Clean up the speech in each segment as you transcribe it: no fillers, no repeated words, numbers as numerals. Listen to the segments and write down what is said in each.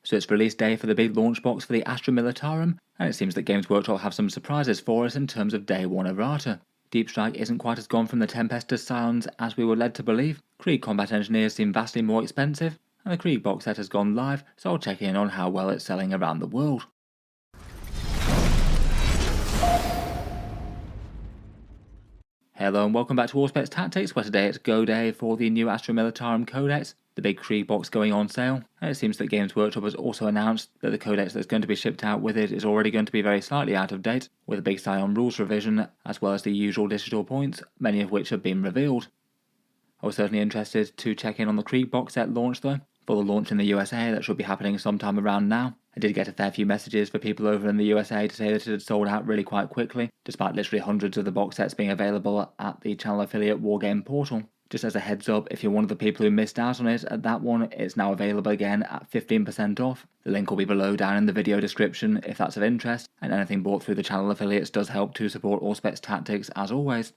so it's release day for the big launch box for the Astra Militarum, and it seems that Games Workshop have some surprises for us in terms of day one errata. Deep Strike isn't quite as gone from the Tempestor's Scions as we were led to believe, Krieg Combat Engineers seem vastly more expensive, and the Krieg box set has gone live, so I'll check in on how well it's selling around the world. Hello and welcome back to Auspex Tactics, where today it's go day for the new Astra Militarum Codex, the big Krieg box going on sale, and it seems that Games Workshop has also announced that the Codex that's going to be shipped out with it is already going to be very slightly out of date, with a big Scion rules revision, as well as the usual digital points, many of which have been revealed. I was certainly interested to check in on the Krieg box set launch though. For the launch in the USA, that should be happening sometime around now. I did get a fair few messages for people over in the USA to say that it had sold out really quite quickly, despite literally hundreds of the box sets being available at the channel affiliate Wargame portal. Just as a heads up, if you're one of the people who missed out on it at that one, it's now available again at 15% off. The link will be below down in the video description if that's of interest, and anything bought through the channel affiliates does help to support Auspex Tactics as always.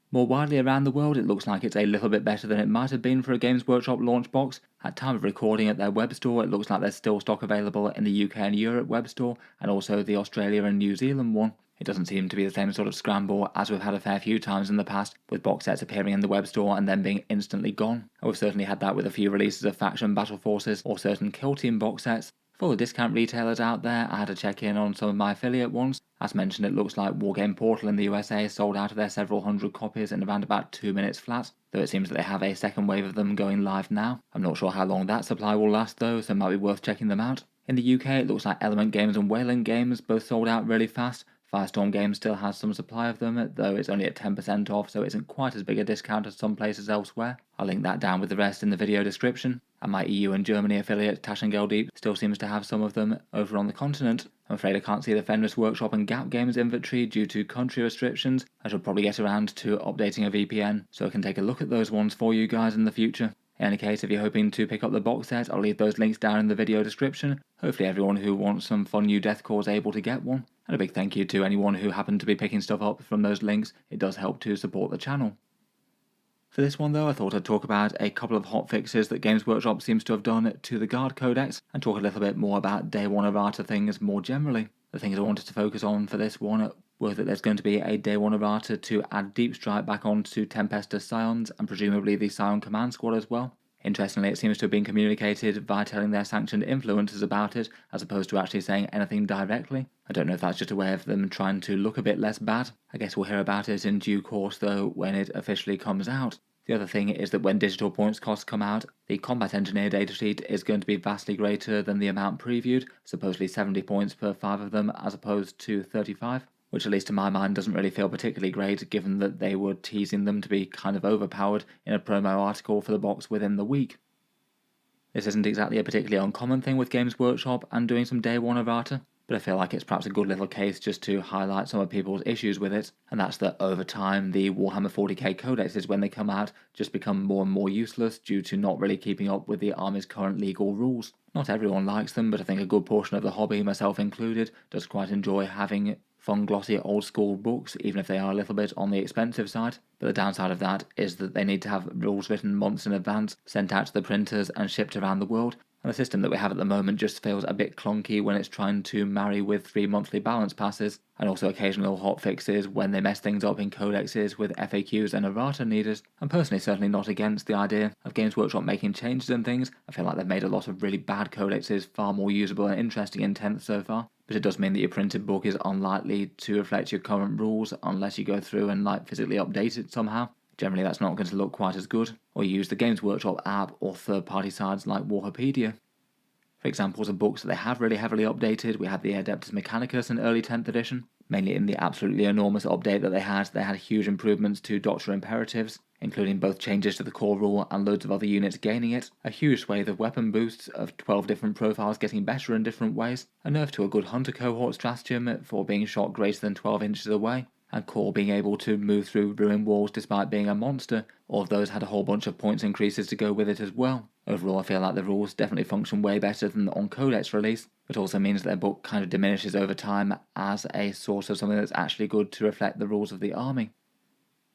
More widely around the world, it looks like it's a little bit better than it might have been for a Games Workshop launch box. At time of recording at their web store, it looks like there's still stock available in the UK and Europe web store, and also the Australia and New Zealand one. It doesn't seem to be the same sort of scramble as we've had a fair few times in the past, with box sets appearing in the web store and then being instantly gone. And we've certainly had that with a few releases of Faction Battle Forces or certain Kill Team box sets. For the discount retailers out there, I had to check in on some of my affiliate ones. As mentioned, it looks like Wargame Portal in the USA sold out of their several hundred copies in around about 2 minutes flat, though it seems that they have a second wave of them going live now. I'm not sure how long that supply will last though, so it might be worth checking them out. In the UK, it looks like Element Games and Wayland Games both sold out really fast. Firestorm Games still has some supply of them, though it's only at 10% off, so it isn't quite as big a discount as some places elsewhere. I'll link that down with the rest in the video description. And my EU and Germany affiliate, Taschengeldieb, still seems to have some of them over on the continent. I'm afraid I can't see the Fenris Workshop and Gap Games inventory due to country restrictions. I should probably get around to updating a VPN, so I can take a look at those ones for you guys in the future. In any case, if you're hoping to pick up the box set, I'll leave those links down in the video description. Hopefully everyone who wants some fun new deathcore is able to get one. And a big thank you to anyone who happened to be picking stuff up from those links. It does help to support the channel. For this one though, I thought I'd talk about a couple of hot fixes that Games Workshop seems to have done to the Guard Codex, and talk a little bit more about Day 1 errata things more generally. The things I wanted to focus on for this one were that there's going to be a Day 1 errata to add Deep Strike back onto Tempestor's Scions, and presumably the Scion Command Squad as well. Interestingly, it seems to have been communicated by telling their sanctioned influencers about it, as opposed to actually saying anything directly. I don't know if that's just a way of them trying to look a bit less bad. I guess we'll hear about it in due course though when it officially comes out. The other thing is that when digital points costs come out, the Combat Engineer datasheet is going to be vastly greater than the amount previewed, supposedly 70 points per 5 of them as opposed to 35. Which at least to my mind doesn't really feel particularly great, given that they were teasing them to be kind of overpowered in a promo article for the box within the week. This isn't exactly a particularly uncommon thing with Games Workshop and doing some Day 1 errata, but I feel like it's perhaps a good little case just to highlight some of people's issues with it, and that's that over time the Warhammer 40k codexes, when they come out, just become more and more useless due to not really keeping up with the army's current legal rules. Not everyone likes them, but I think a good portion of the hobby, myself included, does quite enjoy having fun, glossy, old-school books, even if they are a little bit on the expensive side. But the downside of that is that they need to have rules written months in advance, sent out to the printers and shipped around the world, and the system that we have at the moment just feels a bit clunky when it's trying to marry with 3 monthly balance passes, and also occasional hotfixes when they mess things up in codexes with FAQs and errata needed. I'm personally certainly not against the idea of Games Workshop making changes and things. I feel like they've made a lot of really bad codexes far more usable and interesting in 10th so far. But it does mean that your printed book is unlikely to reflect your current rules unless you go through and physically update it somehow. Generally that's not going to look quite as good, or use the Games Workshop app or third-party sites like Warhapedia. For examples of books that they have really heavily updated, we had the Adeptus Mechanicus in early 10th edition. Mainly in the absolutely enormous update that they had huge improvements to Doctor Imperatives, including both changes to the core rule and loads of other units gaining it, a huge swathe of weapon boosts of 12 different profiles getting better in different ways, a nerf to a good Hunter cohort stratagem for being shot greater than 12 inches away, and Core being able to move through ruin walls despite being a monster. All of those had a whole bunch of points increases to go with it as well. Overall, I feel like the rules definitely function way better than on Codex release, but also means their book kind of diminishes over time as a source of something that's actually good to reflect the rules of the army.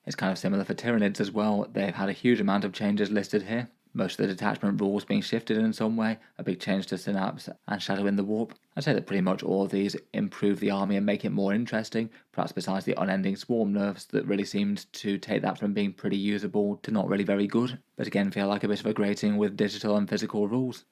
It's kind of similar for Tyranids as well. They've had a huge amount of changes listed here, most of the detachment rules being shifted in some way, a big change to Synapse and Shadow in the Warp. I'd say that pretty much all of these improve the army and make it more interesting, perhaps besides the unending swarm nerfs that really seemed to take that from being pretty usable to not really very good, but again feel like a bit of a grating with digital and physical rules.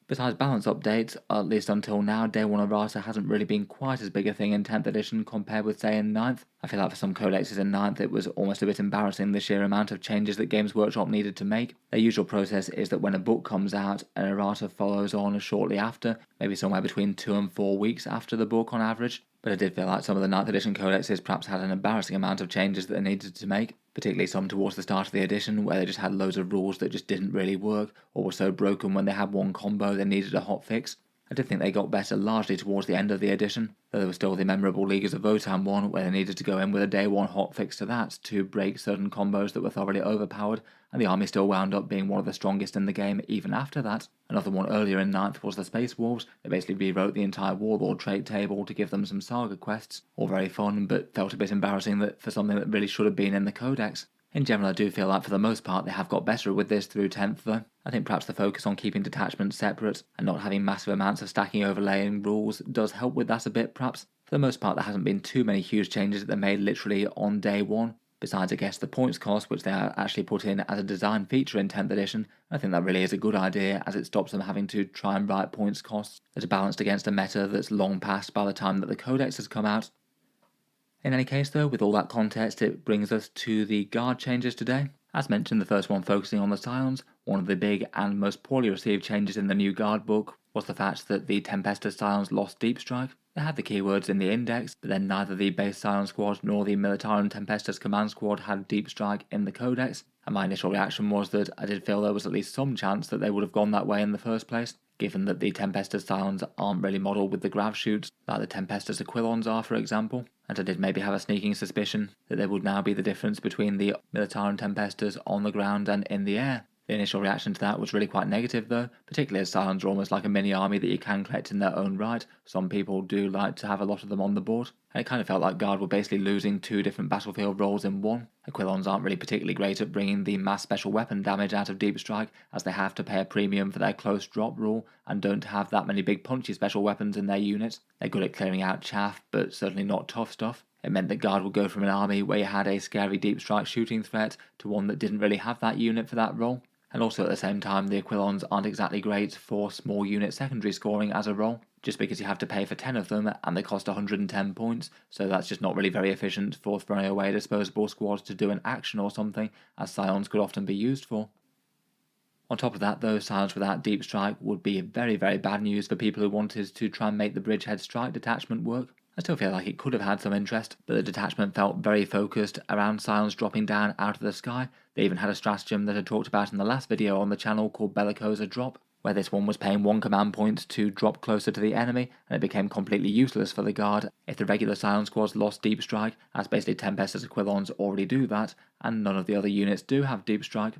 Besides balance updates, at least until now, Day 1 Errata hasn't really been quite as big a thing in 10th edition compared with, say, in 9th. I feel like for some codexes in 9th it was almost a bit embarrassing the sheer amount of changes that Games Workshop needed to make. Their usual process is that when a book comes out, an Errata follows on shortly after, maybe somewhere between 2 and 4 weeks after the book on average. But I did feel like some of the 9th edition codexes perhaps had an embarrassing amount of changes that they needed to make, particularly some towards the start of the edition where they just had loads of rules that just didn't really work, or were so broken when they had one combo they needed a hot fix. I did think they got better largely towards the end of the edition, though there was still the memorable Leaguers of Votan one where they needed to go in with a day 1 hotfix to that to break certain combos that were thoroughly overpowered, and the army still wound up being one of the strongest in the game even after that. Another one earlier in 9th was the Space Wolves. They basically rewrote the entire Warlord trait table to give them some saga quests, all very fun but felt a bit embarrassing that for something that really should have been in the Codex. In general, I do feel like for the most part they have got better with this through 10th though. I think perhaps the focus on keeping detachments separate and not having massive amounts of stacking overlaying rules does help with that a bit perhaps. For the most part there hasn't been too many huge changes that they made literally on day 1. Besides I guess the points cost, which they are actually put in as a design feature in 10th edition. I think that really is a good idea as it stops them having to try and write points costs that are balanced against a meta that's long past by the time that the Codex has come out. In any case though, with all that context, it brings us to the guard changes today. As mentioned, the first one focusing on the Scions, one of the big and most poorly received changes in the new guard book was the fact that the Tempestus Scions lost Deep Strike. They had the keywords in the index, but then neither the base Scion squad nor the Militarum Tempestus command squad had Deep Strike in the Codex, and my initial reaction was that I did feel there was at least some chance that they would have gone that way in the first place, given that the Tempestus Scions aren't really modelled with the grav shoots like the Tempestus Aquilons are, for example, and I did maybe have a sneaking suspicion that there would now be the difference between the Militarum Tempestus on the ground and in the air. The initial reaction to that was really quite negative though, particularly as Scions are almost like a mini army that you can collect in their own right. Some people do like to have a lot of them on the board, and it kind of felt like Guard were basically losing 2 different battlefield roles in one. Aquilons aren't really particularly great at bringing the mass special weapon damage out of Deep Strike, as they have to pay a premium for their close drop rule and don't have that many big punchy special weapons in their units. They're good at clearing out chaff, but certainly not tough stuff. It meant that Guard would go from an army where you had a scary Deep Strike shooting threat to one that didn't really have that unit for that role. And also at the same time, the Aquilons aren't exactly great for small unit secondary scoring as a role, just because you have to pay for 10 of them and they cost 110 points, so that's just not really very efficient for throwing away disposable squads to do an action or something, as Scions could often be used for. On top of that though, Scions without Deep Strike would be very bad news for people who wanted to try and make the Bridgehead Strike detachment work. I still feel like it could have had some interest, but the detachment felt very focused around Scions dropping down out of the sky. They even had a stratagem that I talked about in the last video on the channel called Bellicosa Drop, where this one was paying 1 command point to drop closer to the enemy, and it became completely useless for the Guard if the regular Scion squads lost Deep Strike, as basically Tempestus Aquilons already do that, and none of the other units do have Deep Strike.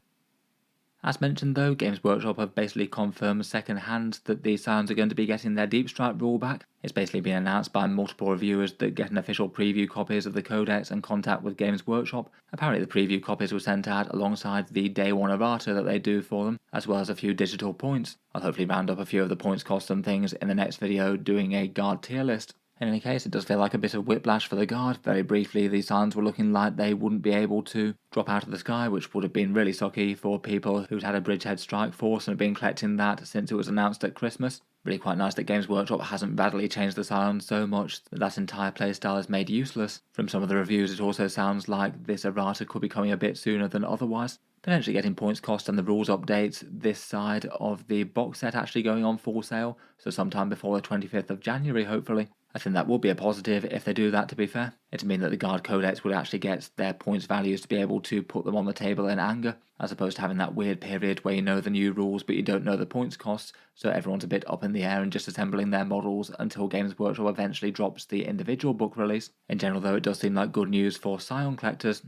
As mentioned though, Games Workshop have basically confirmed second hand that the Scions are going to be getting their Deep Strike rule back. It's basically been announced by multiple reviewers that get an official preview copies of the Codex and contact with Games Workshop. Apparently the preview copies were sent out alongside the Day 1 Errata that they do for them, as well as a few digital points. I'll hopefully round up a few of the points costs and things in the next video doing a Guard tier list. In any case, it does feel like a bit of whiplash for the Guard. Very briefly, the Scions were looking like they wouldn't be able to drop out of the sky, which would have been really sucky for people who'd had a Bridgehead Strike force and have been collecting that since it was announced at Christmas. Really quite nice that Games Workshop hasn't radically changed the Scions so much that that entire playstyle is made useless. From some of the reviews, it also sounds like this Errata could be coming a bit sooner than otherwise, potentially getting points cost and the rules updates this side of the box set actually going on full sale, so sometime before the 25th of January hopefully. I think that would be a positive if they do that, to be fair. It'd mean that the Guard Codex would actually get their points values to be able to put them on the table in anger, as opposed to having that weird period where you know the new rules but you don't know the points costs, so everyone's a bit up in the air and just assembling their models until Games Workshop eventually drops the individual book release. In general though, it does seem like good news for Scion collectors.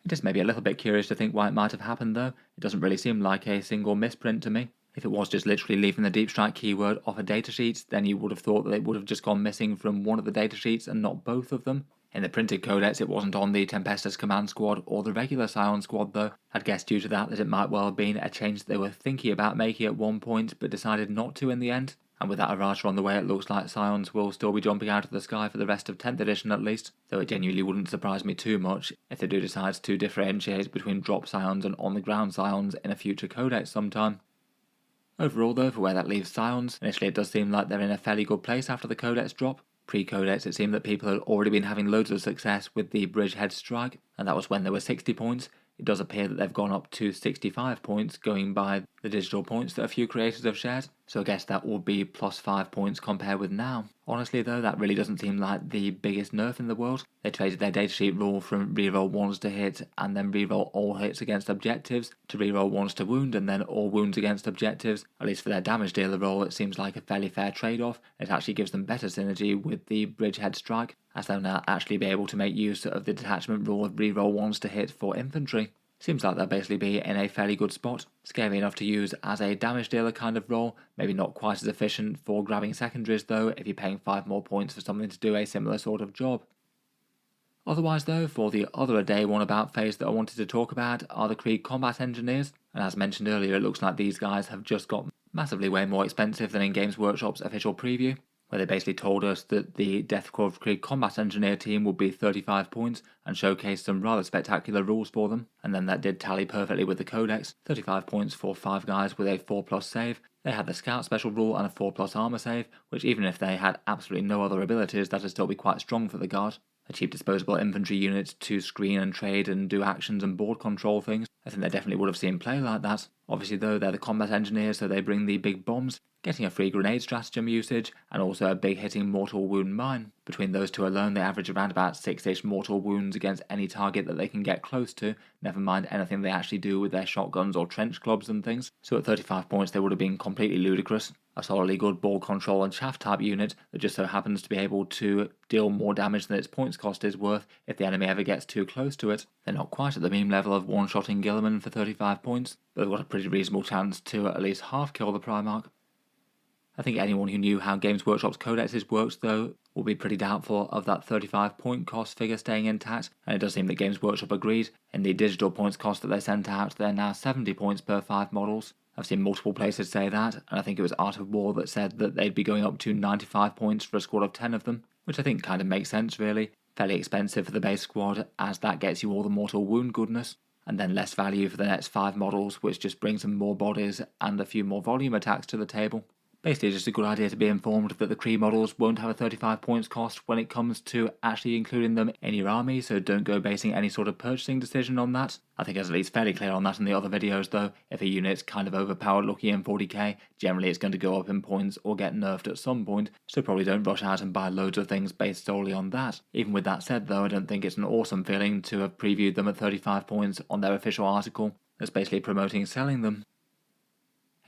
It is maybe a little bit curious to think why it might have happened though. It doesn't really seem like a single misprint to me. If it was just literally leaving the Deep Strike keyword off a datasheet, then you would have thought that it would have just gone missing from one of the datasheets and not both of them. In the printed codex, it wasn't on the Tempestus command squad or the regular Scion squad though. I'd guess due to that it might well have been a change that they were thinking about making at one point but decided not to in the end. And with that errata on the way, it looks like Scions will still be jumping out of the sky for the rest of 10th edition at least, though it genuinely wouldn't surprise me too much if they do decide to differentiate between drop Scions and on-the-ground Scions in a future codex sometime. Overall though, for where that leaves Scions, initially it does seem like they're in a fairly good place after the codex drop. Pre-codex it seemed that people had already been having loads of success with the Bridgehead Strike, and that was when they were 60 points. It does appear that they've gone up to 65 points, going by the digital points that a few creators have shared, so I guess that will be plus 5 points compared with now. Honestly though, that really doesn't seem like the biggest nerf in the world. They traded their datasheet rule from reroll 1s to hit, and then reroll all hits against objectives, to reroll 1s to wound, and then all wounds against objectives. At least for their damage dealer role, it seems like a fairly fair trade-off. It actually gives them better synergy with the Bridgehead Strike, as they'll now actually be able to make use of the detachment rule of reroll 1s to hit for infantry. Seems like they'll basically be in a fairly good spot, scary enough to use as a damage dealer kind of role, maybe not quite as efficient for grabbing secondaries though if you're paying 5 more points for something to do a similar sort of job. Otherwise though, for the other day one about phase that I wanted to talk about are the Krieg Combat Engineers, and as mentioned earlier it looks like these guys have just got massively way more expensive than in Games Workshop's official preview, where they basically told us that the Deathcore Krieg Combat Engineer team would be 35 points and showcased some rather spectacular rules for them, and then that did tally perfectly with the Codex. 35 points for 5 guys with a 4+ save. They had the Scout special rule and a 4+ armor save, which even if they had absolutely no other abilities, that'd still be quite strong for the guard. A cheap disposable infantry unit to screen and trade and do actions and board control things. I think they definitely would have seen play like that. Obviously though, they're the combat engineers, so they bring the big bombs, getting a free grenade stratagem usage, and also a big hitting mortal wound mine. Between those two alone, they average around about 6-ish mortal wounds against any target that they can get close to, never mind anything they actually do with their shotguns or trench clubs and things. So at 35 points they would have been completely ludicrous. A solidly good ball control and shaft type unit that just so happens to be able to deal more damage than its points cost is worth if the enemy ever gets too close to it. They're not quite at the meme level of one-shotting Gilliman for 35 points, but they've got a pretty reasonable chance to at least half kill the Primarch. I think anyone who knew how Games Workshop's codexes worked though will be pretty doubtful of that 35 point cost figure staying intact, and it does seem that Games Workshop agreed. In the digital points cost that they sent out, they're now 70 points per 5 models. I've seen multiple places say that, and I think it was Art of War that said that they'd be going up to 95 points for a squad of 10 of them, which I think kind of makes sense really. Fairly expensive for the base squad, as that gets you all the mortal wound goodness, and then less value for the next 5 models, which just brings them more bodies and a few more volume attacks to the table. Basically just a good idea to be informed that the Kree models won't have a 35 points cost when it comes to actually including them in your army, so don't go basing any sort of purchasing decision on that. I think I was at least fairly clear on that in the other videos though. If a unit's kind of overpowered looking in 40k, generally it's going to go up in points or get nerfed at some point, so probably don't rush out and buy loads of things based solely on that. Even with that said though, I don't think it's an awesome feeling to have previewed them at 35 points on their official article that's basically promoting selling them.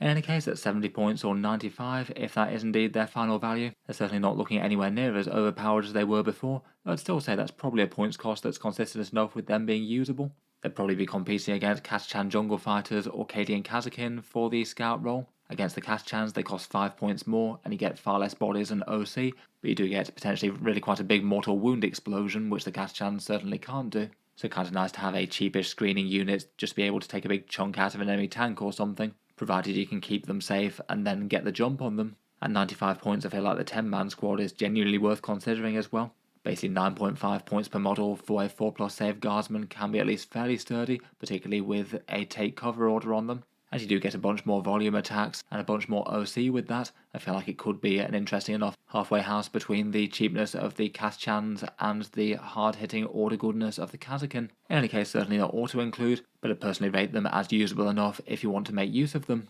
In any case, at 70 points or 95, if that is indeed their final value, they're certainly not looking anywhere near as overpowered as they were before. I'd still say that's probably a points cost that's consistent enough with them being usable. They'd probably be competing against Kazachan Jungle Fighters or Cadian Kazakin for the scout role. Against the Kazachans, they cost 5 points more, and you get far less bodies and OC, but you do get potentially really quite a big mortal wound explosion, which the Kazachans certainly can't do. So kind of nice to have a cheapish screening unit just be able to take a big chunk out of an enemy tank or something, provided you can keep them safe and then get the jump on them. At 95 points I feel like the 10-man squad is genuinely worth considering as well. Basically 9.5 points per model for a 4+ save guardsman can be at least fairly sturdy, particularly with a take cover order on them. As you do get a bunch more volume attacks and a bunch more OC with that, I feel like it could be an interesting enough halfway house between the cheapness of the Kaschans and the hard-hitting order goodness of the Kazakin. In any case, certainly not auto-include, but I personally rate them as usable enough if you want to make use of them.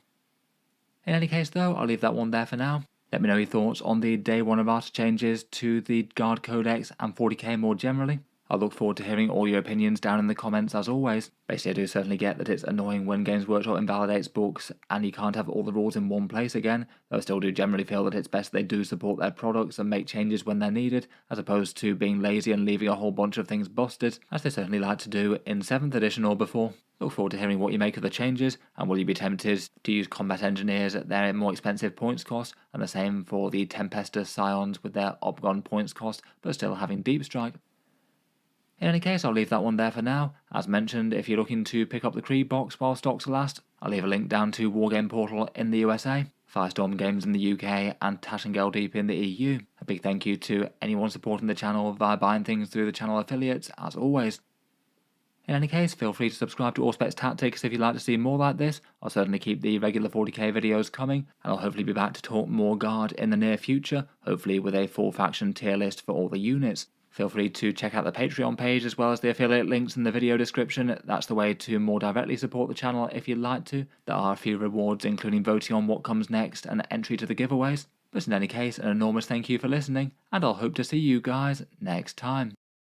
In any case though, I'll leave that one there for now. Let me know your thoughts on the Day 1 Errata changes to the Guard Codex and 40k more generally. I look forward to hearing all your opinions down in the comments as always. Basically I do certainly get that it's annoying when Games Workshop invalidates books and you can't have all the rules in one place again, though I still do generally feel that it's best they do support their products and make changes when they're needed, as opposed to being lazy and leaving a whole bunch of things busted, as they certainly like to do in 7th edition or before. Look forward to hearing what you make of the changes, and will you be tempted to use combat engineers at their more expensive points cost, and the same for the Tempestus Scions with their Opgon points cost, but still having deep strike. In any case, I'll leave that one there for now. As mentioned, if you're looking to pick up the Krieg box while stocks last, I'll leave a link down to Wargame Portal in the USA, Firestorm Games in the UK, and Taschengeld Deep in the EU. A big thank you to anyone supporting the channel via buying things through the channel affiliates, as always. In any case, feel free to subscribe to Auspex Tactics if you'd like to see more like this. I'll certainly keep the regular 40k videos coming, and I'll hopefully be back to talk more Guard in the near future, hopefully with a full faction tier list for all the units. Feel free to check out the Patreon page as well as the affiliate links in the video description. That's the way to more directly support the channel if you'd like to. There are a few rewards including voting on what comes next and entry to the giveaways. But in any case, an enormous thank you for listening, and I'll hope to see you guys next time.